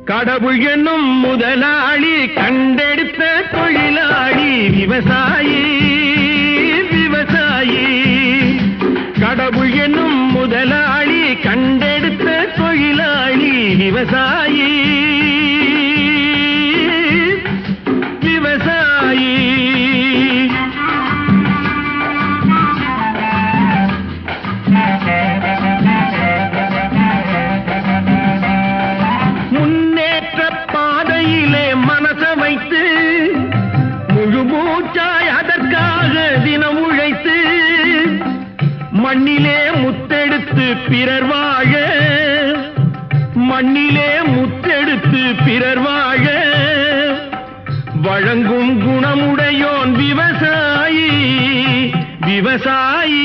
கடவுள் என்னும் முதலாளி கண்டெடுத்த தொழிலாளி விவசாயி விவசாயி. கடவுள் என்னும் முதலாளி கண்டெடுத்த தொழிலாளி விவசாயி விவசாயி. முன்னேற்ற பாதையிலே மனச வைத்து முழு மூச்சாய் அதற்காக தினம் உழைத்து மண்ணிலே முத்தெடுத்து பிறர் வாழ மண்ணிலே முத்தெடுத்து பிறர் வாழ வழங்கும் குணமுடையோன் விவசாயி விவசாயி.